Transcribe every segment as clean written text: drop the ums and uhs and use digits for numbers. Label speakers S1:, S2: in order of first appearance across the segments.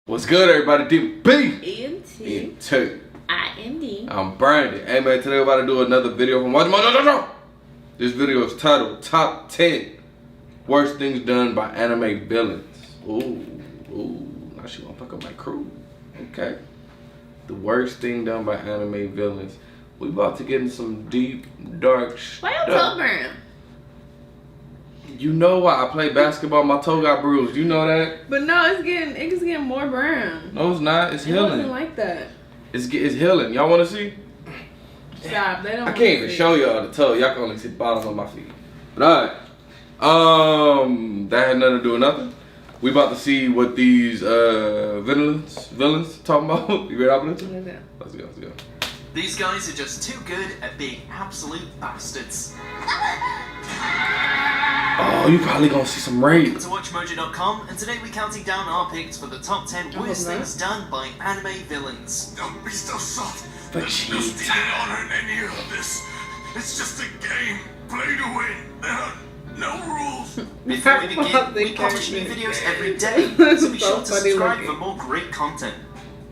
S1: What's good, everybody? D&B
S2: ENT. I am Dee.
S1: I'm Brandon. Hey man, today we're about to do another video from Watch. This video is titled Top 10 Worst Things Done by Anime Villains. Ooh, now she wanna fuck up my crew. Okay. The worst thing done by anime villains. We about to get in some deep, dark stuff.
S2: Why your toe burn?
S1: You know why I play basketball, my toe got bruised. You know that?
S2: But no, it's getting more brown.
S1: No, it's not. It's healing.
S2: It wasn't like that.
S1: It's healing. Y'all want to see?
S2: Stop. They don't.
S1: I can't even show y'all the toe. Y'all can only see the bottom of my feet. But alright. That had nothing to do with nothing. We about to see what these villains talking about. You ready to hop into it? Let's go.
S3: These guys are just too good at being absolute bastards.
S1: Oh, you probably gonna see some rape.
S3: To WatchMojo.com, and today we're counting down our picks for the top 10 worst things done by anime villains.
S4: Don't be so soft.
S1: Vegeta.
S4: No stealing honor in any of this. It's just a game. Play to win. There are no rules.
S3: Before we begin, we publish new videos every day, so be sure to subscribe for more great content.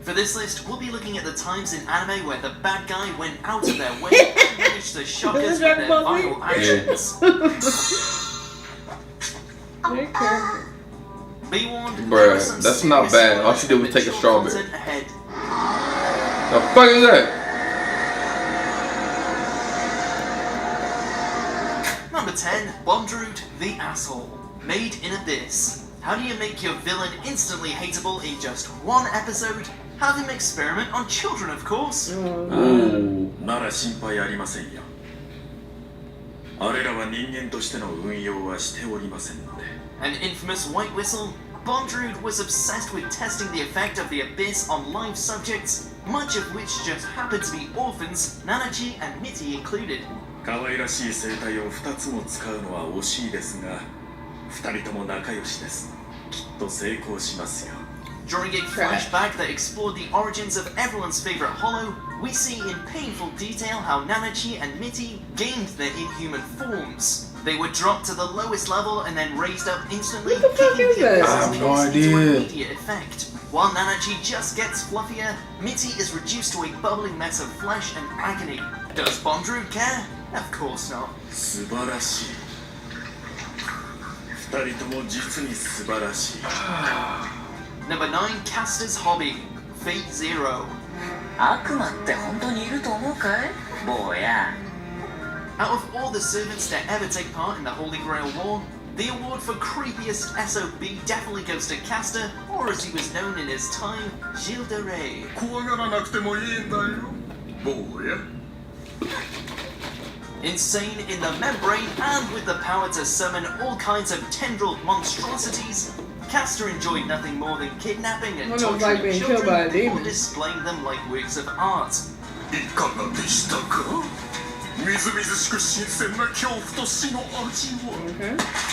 S3: For this list, we'll be looking at the times in anime where the bad guy went out of their way and managed to shock us with their viral actions. Be warned,
S1: bruh, that's not bad. All she did was take a strawberry.
S3: Ahead.
S1: The fuck is that?
S3: Number 10, Bondrude the Asshole. Made in Abyss. How do you make your villain instantly hateable in just one episode? Have him experiment on children, of course.
S1: Ooh.
S4: なら心配ありませんよ。あれらは人間としての運用はしておりませんので。
S3: An infamous white whistle, Bondrude was obsessed with testing the effect of the Abyss on live subjects, much of which just happened to be orphans, Nanachi and Mitty included.
S4: 可愛らしい生態を2つも使うのは惜しいですが、2人とも仲良しです。きっと成功しますよ。
S3: During a flashback that explored the origins of everyone's favorite Hollow, we see in painful detail how Nanachi and Mitty gained their inhuman forms. They were dropped to the lowest level and then raised up instantly, kicking the into immediate effect. While Nanachi just gets fluffier, Mitty is reduced to a bubbling mess of flesh and agony. Does Bondrude care? Of course not.
S4: 素晴らしい。2人とも実に素晴らしい。
S3: Number 9, Caster's Hobby, Fate Zero.
S5: 悪魔って本当にいると思うかい？坊や。
S3: Out of all the servants to ever take part in the Holy Grail War, the award for creepiest SOB definitely goes to Caster, or as he was known in his time, Gilles de Rais.
S4: 怖がらなくてもいいんだよ。坊や。
S3: Insane in the membrane and with the power to summon all kinds of tendrilled monstrosities, Caster enjoyed nothing more than kidnapping and torturing children before displaying them like works of art.
S4: いかがでしたか？みずみずしく新鮮な恐怖と死の味を。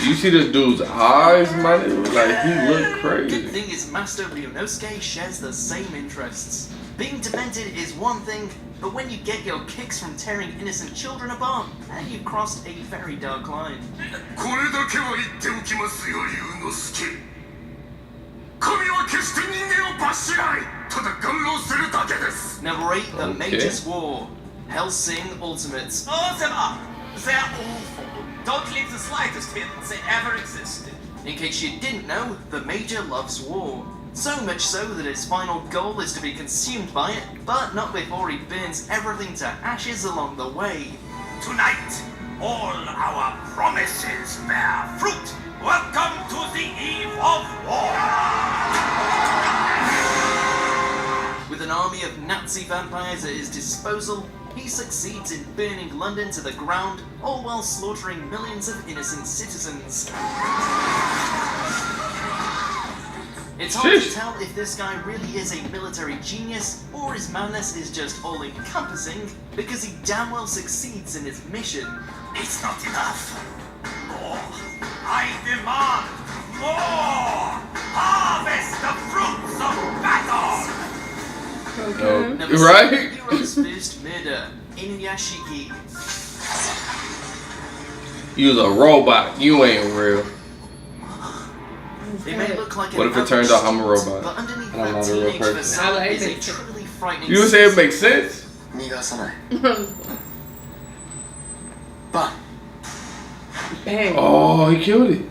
S1: You see this dude's eyes, man? Like he look
S3: Good
S1: crazy.
S3: thing is Master Ryunosuke shares the same interests. Being demented is one thing, but when you get your kicks from tearing innocent children apart, then you've crossed a very dark line.
S4: これだけは言っておきますよ、龍之介。神は決して人間を罰しない。ただ願浪するだけです。
S3: Number 8, The Mage's War. Hellsing Ultimates.
S6: Ultima! They're awful. Don't leave the slightest hint they ever existed.
S3: In case you didn't know, the Major loves war. So much so that his final goal is to be consumed by it, but not before he burns everything to ashes along the way.
S6: Tonight, all our promises bear fruit. Welcome to the eve of war.
S3: With an army of Nazi vampires at his disposal, he succeeds in burning London to the ground, all while slaughtering millions of innocent citizens. It's hard to tell if this guy really is a military genius, or his madness is just all-encompassing, because he damn well succeeds in his mission.
S6: It's not enough. More. I demand more. Harvest the fruits of battle.
S3: Number
S1: Right?
S3: 7, Hero's First Murder, Inuyashiki.
S1: You was a robot. You ain't real.
S3: It may look like
S1: What
S3: an
S1: if it turns out I'm a
S3: average
S1: robot
S3: but underneath
S1: and I'm
S3: that
S1: not a real
S3: teenage
S1: person?
S3: facade
S2: I like
S3: is a
S2: it.
S3: truly frightening
S1: You would say it makes sense?
S5: 逃がさないバン
S2: Bang.
S1: Oh, he killed it.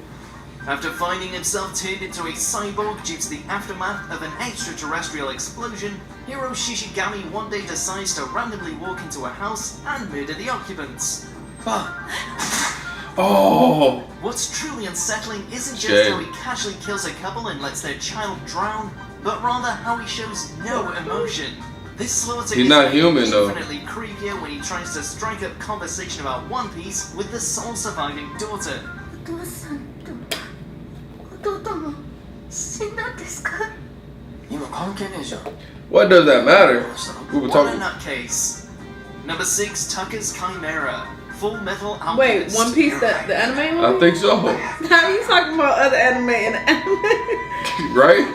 S3: After finding himself turned into a cyborg due to the aftermath of an extraterrestrial explosion, Hiro Shishigami one day decides to randomly walk into a house and murder the occupants.
S5: バン
S1: Oh.
S3: What's truly unsettling isn't just
S1: Shame.
S3: how he casually kills a couple and lets their child drown, but rather how he shows no emotion. This slaughter
S1: He's
S3: is
S1: not
S3: made
S1: human, though.
S3: infinitely creepier when he tries to strike up conversation about One Piece with the sole surviving daughter.
S5: お父さんと弟も死んだんですか今関係ねえじゃん
S1: What does that matter? We were
S3: What a
S1: talking.
S3: nutcase. Number 6, Tucker's Chimera. Full Metal
S2: Wait,
S3: Alchemist.
S2: One Piece, the anime movie?
S1: I think so.
S2: How are you talking about other anime and anime?
S1: Right?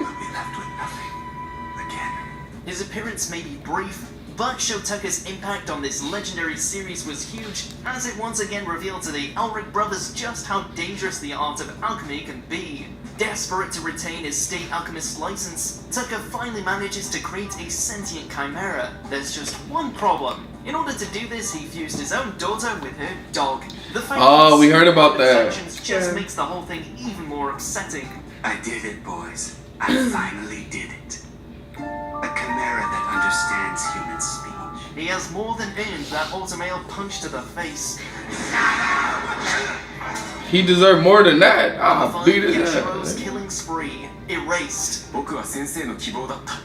S3: His appearance may be brief, but Shotoka's impact on this legendary series was huge, as it once again revealed to the Elric brothers just how dangerous the art of alchemy can be. Desperate to retain his state alchemist license, Tucker finally manages to create a sentient chimera. There's just one problem. In order to do this, he fused his own daughter with her dog. The fact
S1: Oh, we
S3: that
S1: heard about that.
S3: just
S2: Yeah.
S3: makes the whole thing even more upsetting.
S4: I did it, boys. I finally did it. A chimera that understands human speech.
S3: He has more than earned that automail punch to the face.
S1: He deserved more than that. I'll
S3: Find
S1: beat his
S3: Yashiro's
S1: ass.
S3: killing spree. Erased.
S4: 僕は先生の希望だった。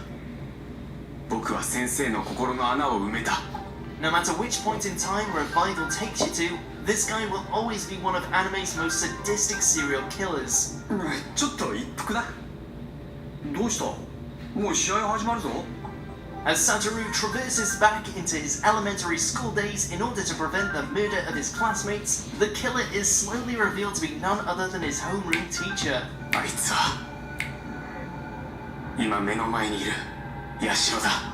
S4: 僕は先生の心の穴を埋めた。
S3: No matter which point in time Revival takes you to, this guy will always be one of anime's most sadistic serial killers.
S4: ちょっと一服だ。どうした？もう試合始まるぞ。
S3: As Satoru traverses back into his elementary school days in order to prevent the murder of his classmates, the killer is slowly revealed to be none other than his homeroom teacher.
S4: あいつは今目の前にいるヤシロだ。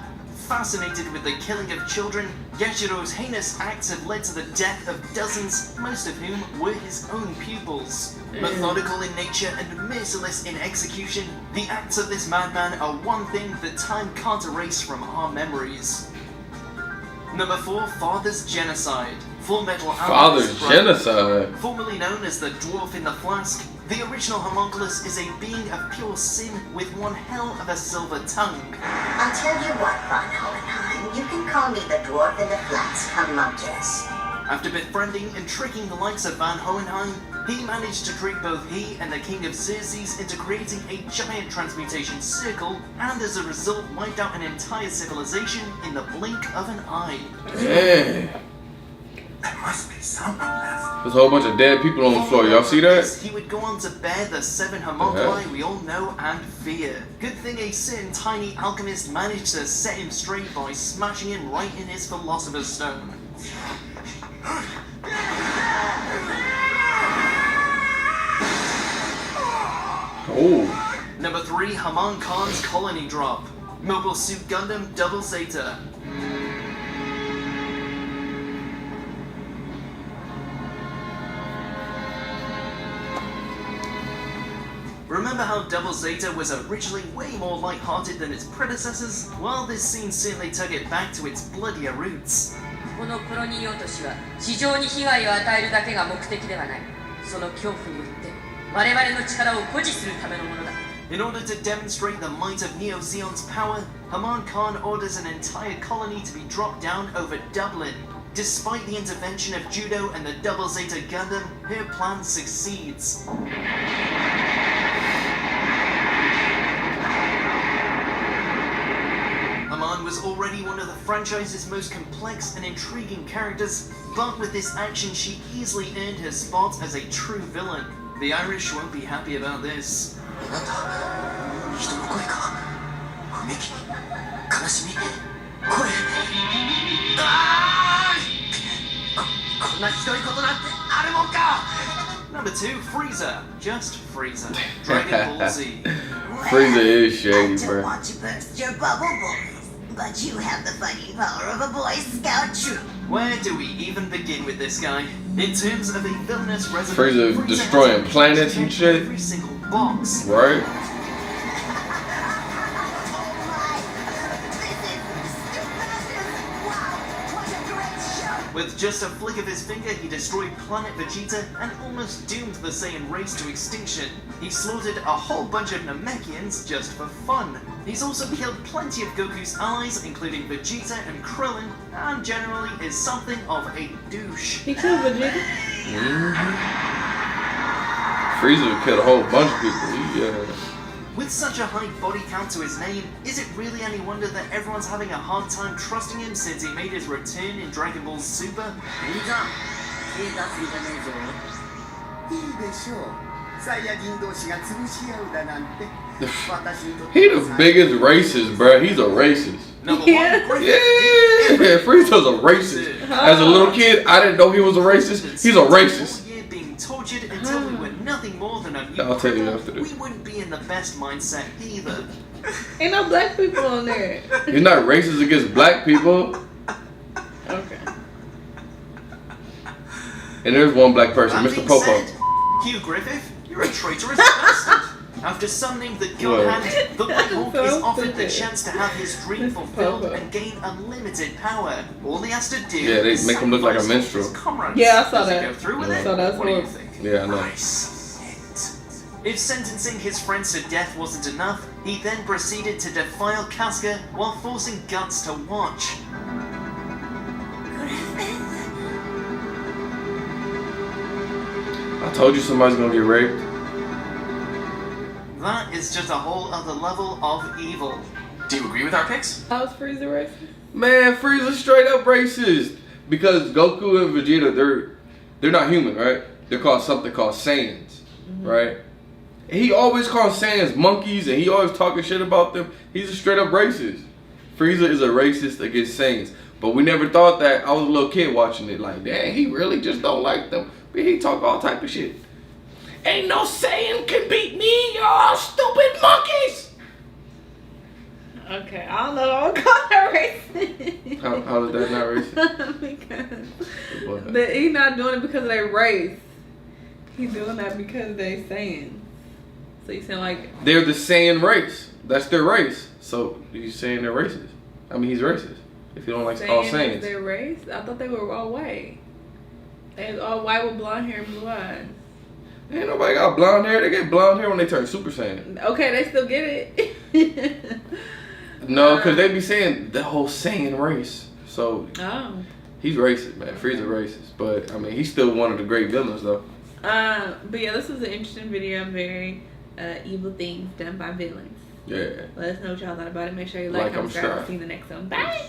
S3: Fascinated with the killing of children, Yashiro's heinous acts have led to the death of dozens, most of whom were his own pupils. Methodical in nature and merciless in execution, the acts of this madman are one thing that time can't erase from our memories. Number 4, Father's Genocide. Full Metal
S1: Father's
S3: Alchemist brother.
S1: genocide.
S3: Formerly known as the Dwarf in the Flask, the original homunculus is a being of pure sin with one hell of a silver tongue.
S7: I'll tell you what, Von Hohenheim, you can call me the dwarf in the flask homunculus.
S3: After befriending and tricking the likes of Van Hohenheim, he managed to trick both he and the King of Xerxes into creating a giant transmutation circle, and as a result wiped out an entire civilization in the blink of an eye.
S1: Dang.
S4: There must be something left.
S1: There's a whole bunch of dead people on the floor. Y'all see that?
S3: He would go on to bear the 7 homunculi we all know and fear. Good thing a certain tiny alchemist managed to set him straight by smashing him right in his Philosopher's Stone.
S1: Oh.
S3: Number 3, Haman Khan's Colony Drop. Mobile Suit Gundam Double Zeta. Remember how Double Zeta was originally way more light-hearted than its predecessors? Well, this scene certainly took it back to its bloodier roots.
S8: このコロニー落としは地上に被害を与えるだけが目的ではない。その恐怖によって我々の力を誇示するためのものだ。
S3: In order to demonstrate the might of Neo Zeon's power, Haman Khan orders an entire colony to be dropped down over Dublin. Despite the intervention of Judo and the Double Zeta Gundam, her plan succeeds. Haman was already one of the franchise's most complex and intriguing characters, but with this action she easily earned her spot as a true villain. The Irish won't be happy about this.
S5: なんだ人の声かうめき悲しみ声こんなひどいことなんてあるもんか
S3: Number 2, Frieza. Just Frieza. Dragon Ball Z.
S1: Frieza is
S7: I
S1: shady,
S7: don't
S1: bro.
S7: want to burst your bubble, boys, but you have the fighting power of a Boy Scout troop.
S3: Where do we even begin with this guy? In terms of a villainous resident,
S1: Frieza destroying planets and shit.
S3: Every single box.
S1: Right? With just a flick of his finger, he destroyed Planet Vegeta and almost doomed the Saiyan race to extinction. He slaughtered a whole bunch of Namekians just for fun. He's also killed plenty of Goku's allies, including Vegeta and Krillin, and generally is something of a douche.
S2: He killed Vegeta?
S1: Frieza killed a whole bunch of people.
S3: With such a high body count to his name, is it really any wonder that everyone's having a hard time trusting him since he made his return in Dragon Ball Super?
S1: He the biggest racist, bruh. He's a racist.
S3: Number one,
S1: Yeah, Frieza's a racist. As a little kid, I didn't know he was a racist. He's a racist.
S3: Being tortured until we were nothing more than a
S1: I'll tell you after this.
S3: We wouldn't be in the best mindset either.
S2: Ain't no black people on there.
S1: He's not racist against black people.
S2: Okay.
S1: And there's one black person,
S3: That
S1: Mr.
S3: being
S1: Popo.
S3: said, Hugh Griffith, you're a traitorous bastard. After summoning the God Hand, the White Hawk is offered the chance to have his dream fulfilled and gain unlimited power. All he has to do
S1: Yeah, they
S3: is
S1: make him look like a
S3: sacrifice
S1: minstrel.
S3: his comrades.
S2: Yeah, I saw
S3: Does he
S2: that.
S3: go through with
S2: I
S3: it?
S2: saw that.
S3: What do you think?
S1: Yeah, I know.
S3: If sentencing his friends to death wasn't enough, he then proceeded to defile Casca while forcing Guts to watch.
S1: I told you somebody's gonna get raped.
S3: That is just a whole other level of evil.
S9: Do you agree with our picks?
S2: How was Frieza racist?
S1: Man, Frieza's straight up racist. Because Goku and Vegeta, they're not human, right? They're called something called Saiyans, right? And he always calls Saiyans monkeys and he always talking shit about them. He's a straight up racist. Frieza is a racist against Saiyans. But we never thought that. I was a little kid watching it like, dang, he really just don't like them. But he talk all type of shit. Ain't no Saiyan can beat me, you're all stupid monkeys.
S2: Okay, I don't know. I don't call that racist.
S1: How is that not racist?
S2: Because he's not doing it because of their race. He's doing that because they saying. So you saying like
S1: They're the Saiyan race. That's their race. So you saying they're racist? I mean, he's racist. If you don't like all
S2: Saiyan is
S1: Saiyans.
S2: their race? I thought they were all white. They was all white with blonde hair and blue eyes.
S1: Ain't nobody got blonde hair. They get blonde hair when they turn Super Saiyan.
S2: Okay, they still get it.
S1: No, because they be saying the whole Saiyan race. So he's racist, man. Frieza's racist. But, I mean, he's still one of the great villains, though.
S2: But yeah, this was an interesting video. Very evil things done by villains.
S1: Yeah.
S2: Let us know what y'all thought about it. Make sure you like, comment, subscribe. See you in the next one. Bye.